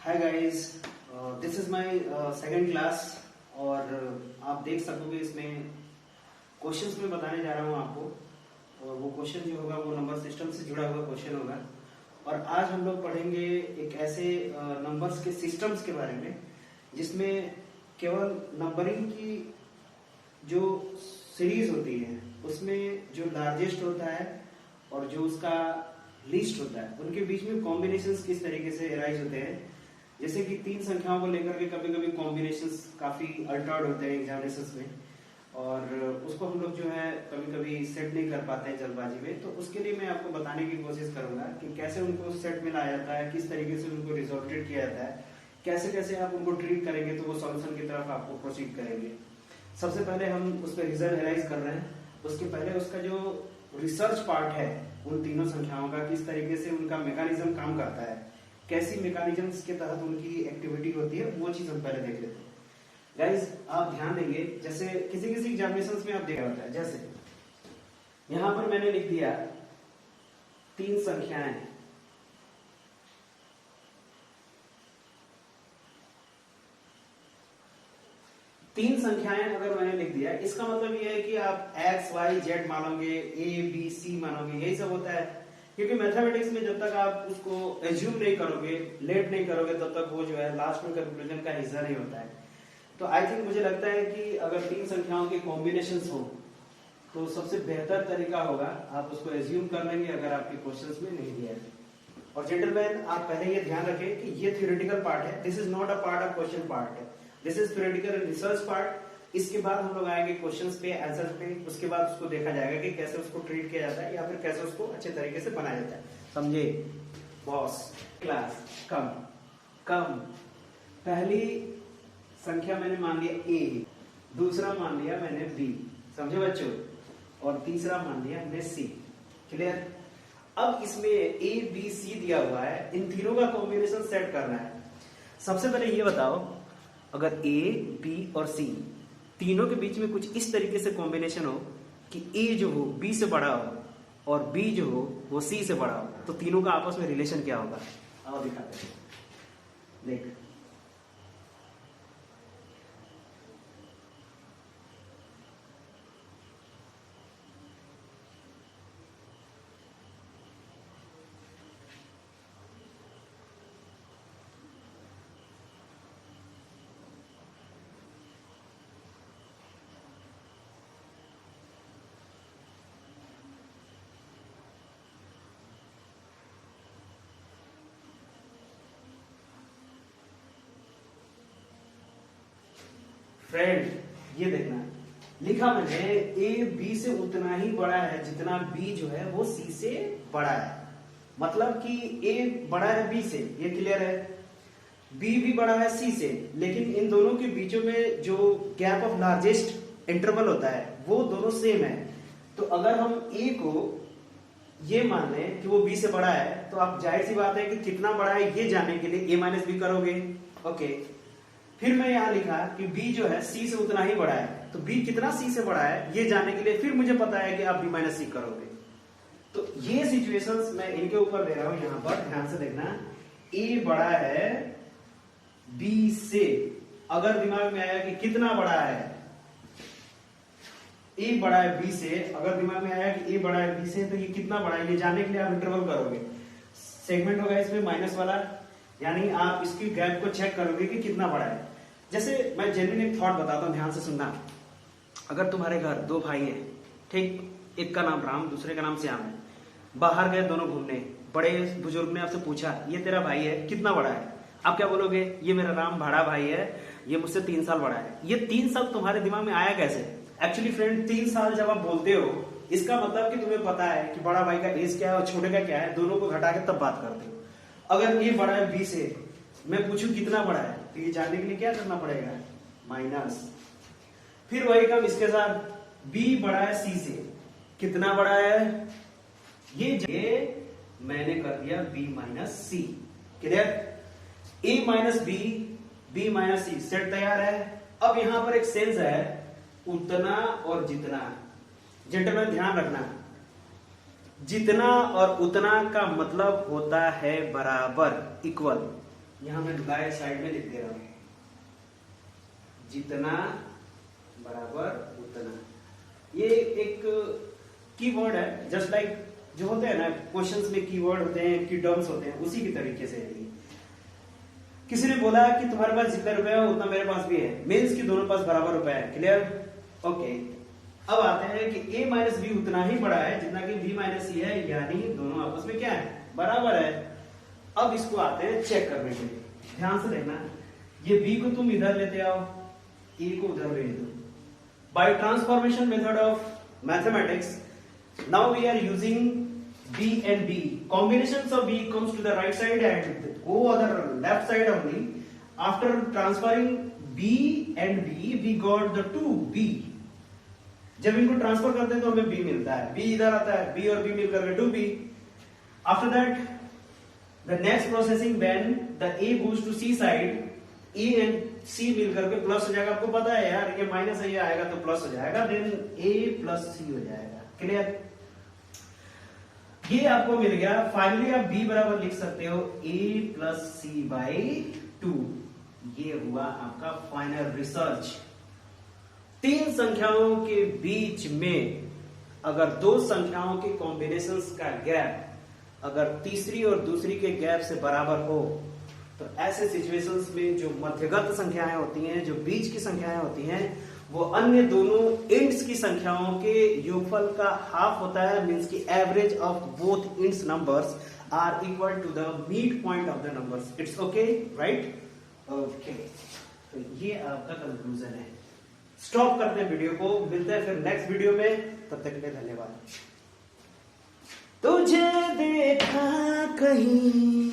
Hi guys, this is my second class और आप देख सकोगे इसमें क्वेश्चंस में बताने जा रहा हूँ आपको। और वो क्वेश्चन जो होगा वो नंबर सिस्टम से जुड़ा हुआ क्वेश्चन होगा। और आज हम लोग पढ़ेंगे एक ऐसे नंबर्स के सिस्टम्स के बारे में जिसमें केवल नंबरिंग की जो सीरीज होती है उसमें जो लार्जेस्ट होता है और जो उसका लीस्ट होता है उनके बीच में कॉम्बिनेशंस किस तरीके से अराइज होते हैं। जैसे कि तीन संख्याओं को लेकर के कभी कभी कॉम्बिनेशंस काफी अल्टर्ड होते हैं एग्जामिनेशंस में, और उसको हम लोग जो है कभी कभी सेट नहीं कर पाते हैं जल्दबाजी में। तो उसके लिए मैं आपको बताने की कोशिश करूंगा कि कैसे उनको सेट में लाया जाता है, किस तरीके से उनको रिजोल्टेड किया जाता है, कैसे कैसे आप उनको ट्रीट करेंगे तो वो सॉल्यूशन की तरफ आपको प्रोसीड करेंगे। सबसे पहले हम उस पर रीजन एनालाइज कर रहे हैं। उसके पहले उसका जो रिसर्च पार्ट है उन तीनों संख्याओं का, किस तरीके से उनका मैकेनिज्म काम करता है, कैसी मैकेनिज्म्स के तहत उनकी एक्टिविटी होती है, वो चीज हम पहले देख लेते हैं। गाइस आप ध्यान देंगे, जैसे किसी किसी एग्जामिनेशंस में आप देखा होता है, जैसे यहां पर मैंने लिख दिया तीन संख्याएं, तीन संख्याएं अगर मैंने लिख दिया, इसका मतलब ये है कि आप x, y, z मानोगे, a, b, c मानोगे, यही सब होता है। क्योंकि मैथमेटिक्स में जब तक आप उसको एज्यूम नहीं करोगे, लेट नहीं करोगे, तब तक वो जो है लास्ट में कंक्लूजन का हिस्सा नहीं होता है। तो आई थिंक मुझे लगता है कि अगर तीन संख्याओं के कॉम्बिनेशंस हो तो सबसे बेहतर तरीका होगा आप उसको एज्यूम कर लेंगे अगर आपके क्वेश्चंस में नहीं दिया है। और जेंटलमैन आप पहले ये ध्यान रखें कि ये थ्योरेटिकल पार्ट है, this is not a part of question part है, this is theoretical and research part. इसके बाद हम लोग आएंगे क्वेश्चंस पे, आंसर्स पे, उसके बाद उसको देखा जाएगा कि कैसे उसको ट्रीट किया जाता है या फिर कैसे उसको अच्छे तरीके से बनाया जाता है। समझे बॉस? क्लास कम कम। पहली संख्या मैंने मान लिया a, दूसरा मान लिया मैंने b, समझे बच्चों, और तीसरा मान लिया हमने c। क्लियर? अब इसमें a, b, c दिया हुआ है, इन तीनों का कॉम्बिनेशन सेट करना है। सबसे पहले ये बताओ, अगर a, b और c तीनों के बीच में कुछ इस तरीके से कॉम्बिनेशन हो कि a जो हो b से बड़ा हो और b जो हो वो c से बड़ा हो, तो तीनों का आपस में रिलेशन क्या होगा? आओ दिखाते हैं, देख। फ्रेंड ये देखना, लिखा मैंने a b से उतना ही बड़ा है जितना b जो है वो c से बड़ा है। मतलब कि a बड़ा है b से, ये क्लियर है। b भी बड़ा है c से, लेकिन इन दोनों के बीचों में जो गैप ऑफ लार्जेस्ट इंटरवल होता है वो दोनों सेम है। तो अगर हम a को ये मान लें कि वो b से बड़ा है, तो आप जाहिर सी बात है कि कितना बड़ा है ये जानने के लिए a माइनस b करोगे। ओके, फिर मैं यहां लिखा कि b जो है c से उतना ही बड़ा है, तो b कितना c से बड़ा है ये जानने के लिए फिर मुझे पता है कि आप b माइनस c करोगे। तो ये सिचुएशंस मैं इनके ऊपर दे रहा हूं, यहां पर ध्यान से देखना। a बड़ा है b से, अगर दिमाग में आया कि कितना बड़ा है, a बड़ा है b से, अगर दिमाग में आया कि a बड़ा है b से तो ये कितना बड़ा है ये जानने के लिए आप इंटरवल करोगे। सेगमेंट होगा इसमें माइनस वाला, यानी आप इसकी गैप को चेक करोगे कि कितना बड़ा है। जैसे मैं जेन्युइन एक थॉट बताता हूं, ध्यान से सुनना। अगर तुम्हारे घर दो भाई हैं, ठीक, एक का नाम राम, दूसरे का नाम श्याम है, बाहर गए दोनों घूमने, बड़े बुजुर्ग ने आपसे पूछा ये तेरा भाई है, कितना बड़ा है? आप क्या बोलोगे? ये मेरा राम बड़ा भाई है, ये मुझसे 3 साल बड़ा है। ये 3 साल तुम्हारे दिमाग में आया कैसे? एक्चुअली फ्रेंड 3 साल जब आप बोलते हो, इसका मतलब कि तुम्हें पता है कि बड़ा भाई का एज क्या है और छोटे का क्या है, दोनों को घटा के तब बात करते हो। अगर ये बड़ा है b से, मैं पूछूं कितना बड़ा है, तो ये जानने के लिए क्या करना पड़ेगा? माइनस। फिर वही काम इसके साथ, b बड़ा है c से, कितना बड़ा है? ये मैंने कर दिया b minus c। Clear? a minus b, b minus c, set तैयार है। अब यहां पर एक सेंस है, उतना और जितना। जेंटलमैन ध्यान रखना, जितना और उतना का मतलब होता है बराबर, इक्वल। यहां मैं दाएं साइड में लिख दे रहा हूं, जितना बराबर उतना। ये एक कीवर्ड है, जस्ट लाइक जो होते हैं ना क्वेश्चंस में कीवर्ड होते हैं, की टर्म्स होते हैं, उसी की तरीके से है ये। किसी ने बोला कि तुम्हारे पास जितने रुपए है उतना मेरे पास भी है, मीन्स कि दोनों पास बराबर रुपए है। क्लियर? ओके। अब आते हैं कि a माइनस बी उतना ही बड़ा है जितना कि b माइनस सी है, यानी दोनों आपस में क्या है, बराबर है। अब इसको आते हैं चेक करने के लिए। ध्यान से देखना, ये b को तुम इधर लेते आओ, a को उधर ले दो। By transformation method of mathematics, now we are using b and b. Combinations of b comes to the right side and go other left side only. After transferring b and b, we got the 2b. जब इनको transfer करते हैं तो हमें b मिलता है, b इधर आता है, b और b मिलकर के 2b. After that, the next processing when the a goes to c side, a and c मिलकर के प्लस हो जाएगा। आपको पता है यार, ये माइनस है, ये आएगा तो प्लस हो जाएगा, देन a प्लस c हो जाएगा। क्लियर? ये आपको मिल गया। फाइनली आप b बराबर लिख सकते हो a प्लस सी बाई 2। ये हुआ आपका फाइनल रिसर्च। तीन संख्याओं के बीच में अगर दो संख्याओं के कॉम्बिनेशंस का गैप अगर तीसरी और दूसरी के गैप से बराबर हो, तो ऐसे सिचुएशंस में जो मध्यगत संख्याएं होती हैं, जो बीच की संख्याएं होती हैं, वो अन्य दोनों इंड्स की संख्याओं के योगफल का हाफ होता है। मींस की average of both ends numbers are equal to the mid point of the numbers. It's okay, right? Okay, तो ये आपका कंक्लूजन है। स्टॉप करते हैं वीडियो को, मिलते हैं फिर नेक्स्ट वीडियो में, तब तक के लिए धन्यवाद। तुझे देखा कहीं